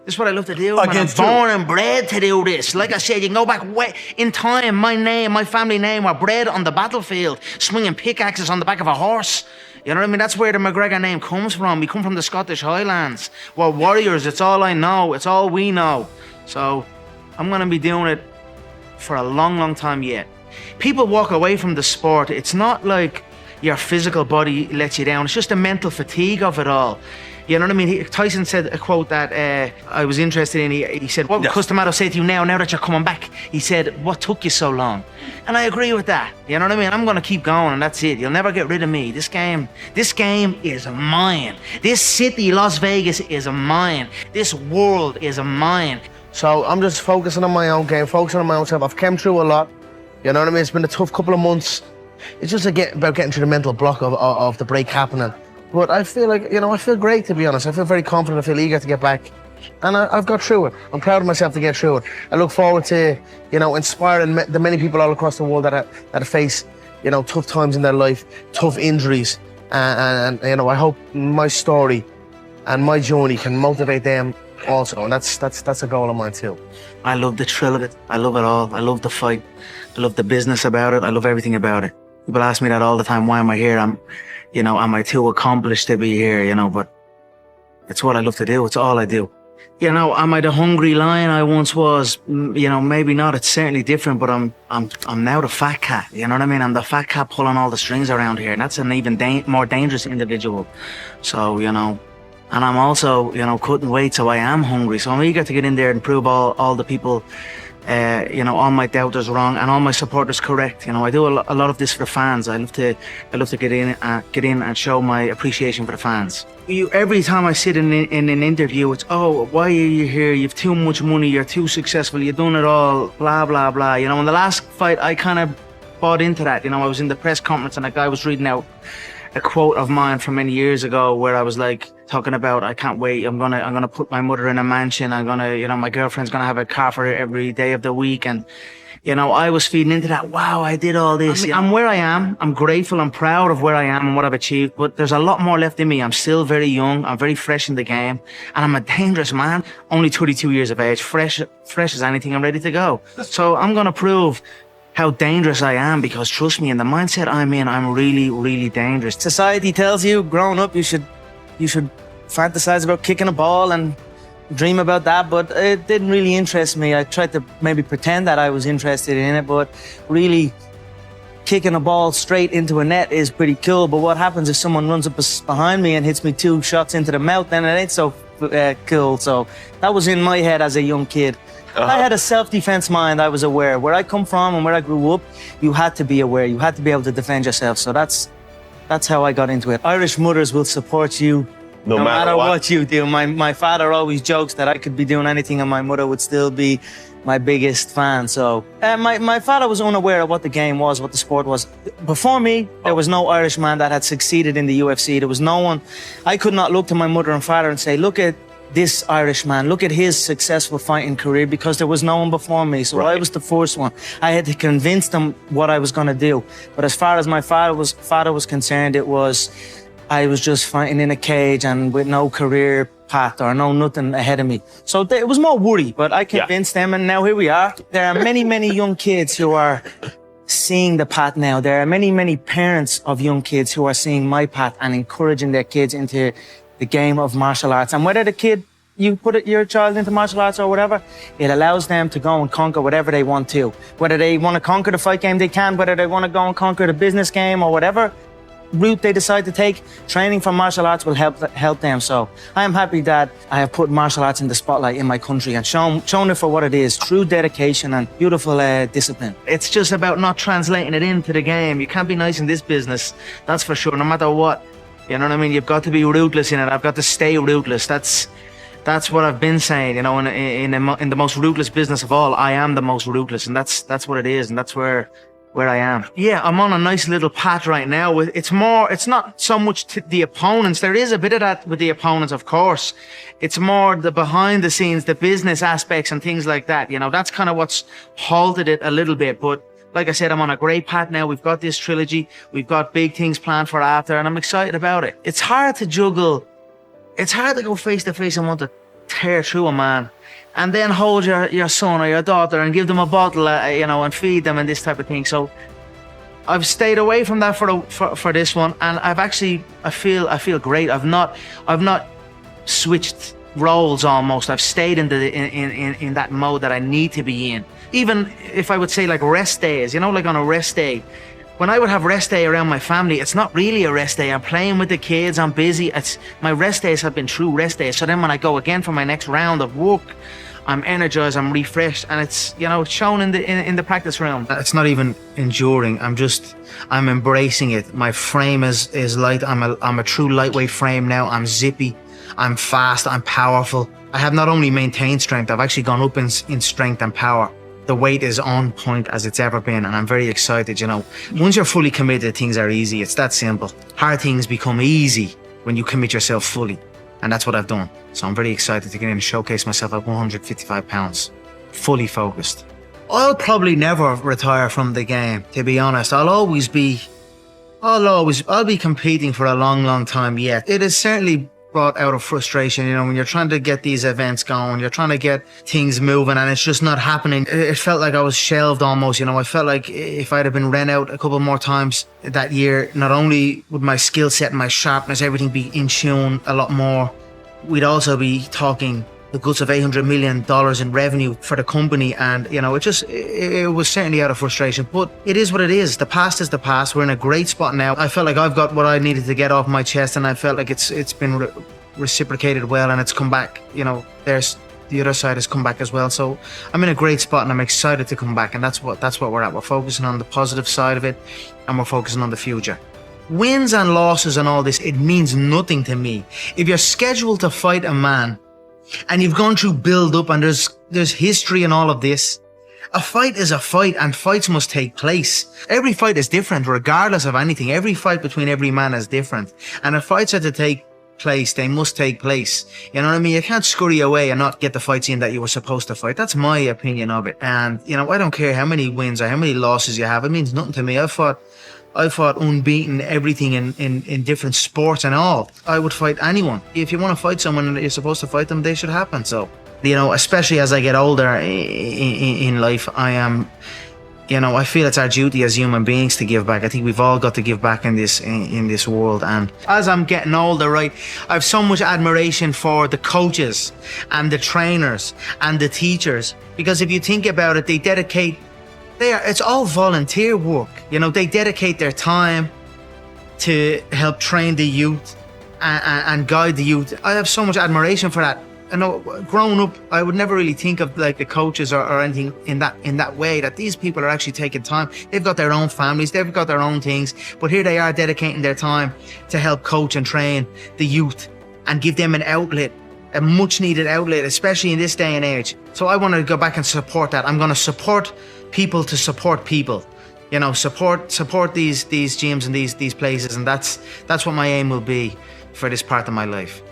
This is what I love to do, man. I'm born and bred to do this. Like I said, you can go back way in time. My family name were bred on the battlefield, swinging pickaxes on the back of a horse. You know what I mean? That's where the McGregor name comes from. We come from the Scottish Highlands. We're warriors. It's all I know. It's all we know. So I'm going to be doing it for a long, long time yet. People walk away from the sport. It's not like your physical body lets you down. It's just the mental fatigue of it all. You know what I mean? Tyson said a quote that I was interested in. He said, what would Cus say to you now that you're coming back? He said, what took you so long? And I agree with that. You know what I mean? I'm going to keep going, and that's it. You'll never get rid of me. This game is mine. This city, Las Vegas, is mine. This world is mine. So I'm just focusing on my own game, focusing on my own self. I've come through a lot. You know what I mean? It's been a tough couple of months. It's just about getting through the mental block of the break happening. But I feel like, I feel great, to be honest. I feel very confident. I feel eager to get back. And I've got through it. I'm proud of myself to get through it. I look forward to, inspiring the many people all across the world that face, tough times in their life, tough injuries. And I hope my story and my journey can motivate them also. And that's a goal of mine too. I love the thrill of it. I love it all. I love the fight. I love the business about it. I love everything about it. People ask me that all the time. Why am I here? Am I too accomplished to be here? But it's what I love to do. It's all I do. Am I the hungry lion I once was? Maybe not. It's certainly different, but I'm now the fat cat. You know what I mean? I'm the fat cat pulling all the strings around here, and that's an even more dangerous individual. So, and I'm also, cutting weight, so I am hungry. So I'm eager to get in there and prove all the people, all my doubters wrong and all my supporters correct. I do a lot of this for the fans. I love to get in and show my appreciation for the fans. Every time I sit in an interview, it's, oh, why are you here? You've too much money. You're too successful. You've done it all. Blah blah blah. In the last fight, I kind of bought into that. I was in the press conference and a guy was reading out a quote of mine from many years ago where I was like talking about, I can't wait. I'm gonna put my mother in a mansion. I'm gonna, my girlfriend's gonna have a car for her every day of the week. And, I was feeding into that. Wow, I did all this. I'm where I am. I'm grateful. I'm proud of where I am and what I've achieved, but there's a lot more left in me. I'm still very young. I'm very fresh in the game, and I'm a dangerous man. Only 32 years of age, fresh as anything. I'm ready to go. So I'm gonna prove how dangerous I am, because trust me, in the mindset I'm in, I'm really, really dangerous. Society tells you growing up you should fantasize about kicking a ball and dream about that, but it didn't really interest me. I tried to maybe pretend that I was interested in it, but really kicking a ball straight into a net is pretty cool. But what happens if someone runs up behind me and hits me 2 shots into the mouth? Then it ain't so cool. So that was in my head as a young kid. I had a self-defense mind. I was aware. Where I come from and where I grew up, you had to be aware. You had to be able to defend yourself. So that's how I got into it. Irish mothers will support you no matter what you do. My father always jokes that I could be doing anything and my mother would still be my biggest fan. So my father was unaware of what the game was, what the sport was. Before me, there was no Irishman that had succeeded in the UFC. There was no one. I could not look to my mother and father and say, look at this Irishman, look at his successful fighting career, because there was no one before me. So I was the first one. I had to convince them what I was going to do. But as far as my father was concerned, I was just fighting in a cage and with no career path or nothing ahead of me. So it was more worry, but I convinced them, and now here we are. There are many, many young kids who are seeing the path now. There are many, many parents of young kids who are seeing my path and encouraging their kids into the game of martial arts. And whether you put your child into martial arts or whatever, it allows them to go and conquer whatever they want to. Whether they want to conquer the fight game, they can. Whether they want to go and conquer the business game or whatever route they decide to take, training from martial arts will help them. So I am happy that I have put martial arts in the spotlight in my country and shown it for what it is, true dedication and beautiful discipline. It's just about not translating it into the game. You can't be nice in this business, that's for sure, no matter what. You know what I mean? You've got to be ruthless in it. I've got to stay ruthless. That's what I've been saying. In the most ruthless business of all, I am the most ruthless, and that's what it is, and that's where I am. Yeah, I'm on a nice little path right now. It's not so much to the opponents. There is a bit of that with the opponents, of course. It's more the behind the scenes, the business aspects and things like that. That's kind of what's halted it a little bit. But like I said, I'm on a great path now. We've got this trilogy. We've got big things planned for after, and I'm excited about it. It's hard to juggle. It's hard to go face to face and want to tear through a man, and then hold your son or your daughter and give them a bottle, and feed them and this type of thing. So I've stayed away from that for this one, and I feel great. I've not switched roles almost. I've stayed in that mode that I need to be in. Even if I would say like rest days, like on a rest day, when I would have rest day around my family, it's not really a rest day. I'm playing with the kids, I'm busy. My rest days have been true rest days. So then when I go again for my next round of work, I'm energized, I'm refreshed, and it's shown in the practice realm. It's not even enduring. I'm embracing it. My frame is light. I'm a true lightweight frame now. I'm zippy, I'm fast, I'm powerful. I have not only maintained strength, I've actually gone up in strength and power. The weight is on point as it's ever been, and I'm very excited. Once you're fully committed, things are easy. It's that simple. Hard things become easy when you commit yourself fully, and that's what I've done. So I'm very excited to get in and showcase myself at 155 pounds, fully focused. I'll probably never retire from the game, to be honest. I'll be competing for a long, long time yet. It is certainly brought out of frustration, when you're trying to get these events going, you're trying to get things moving, and it's just not happening. It felt like I was shelved almost, I felt like if I'd have been rent out a couple more times that year, not only would my skill set and my sharpness, everything be in tune a lot more, we'd also be talking the guts of $800 million in revenue for the company. And, it was certainly out of frustration, but it is what it is. The past is the past. We're in a great spot now. I felt like I've got what I needed to get off my chest, and I felt like it's been reciprocated well, and it's come back. There's the other side has come back as well. So I'm in a great spot, and I'm excited to come back. And that's what we're at. We're focusing on the positive side of it, and we're focusing on the future. Wins and losses and all this, it means nothing to me. If you're scheduled to fight a man, and you've gone through build up, and there's history in all of this, a fight is a fight, and fights must take place. Every fight is different, regardless of anything. Every fight between every man is different. And if fights are to take place, they must take place. You know what I mean? You can't scurry away and not get the fights in that you were supposed to fight. That's my opinion of it. And, I don't care how many wins or how many losses you have. It means nothing to me. I fought unbeaten everything in different sports and all. I would fight anyone. If you want to fight someone and you're supposed to fight them, they should happen. So, especially as I get older in life, I feel it's our duty as human beings to give back. I think we've all got to give back in this world. And as I'm getting older, right, I have so much admiration for the coaches and the trainers and the teachers, because if you think about it, it's all volunteer work. They dedicate their time to help train the youth and guide the youth. I have so much admiration for that. Growing up, I would never really think of like the coaches or anything in that way, that these people are actually taking time. They've got their own families, they've got their own things, but here they are dedicating their time to help coach and train the youth and give them an outlet, a much needed outlet, especially in this day and age. So I want to go back and support that. I'm going to support people to support people, support these gyms and these places, and that's what my aim will be for this part of my life.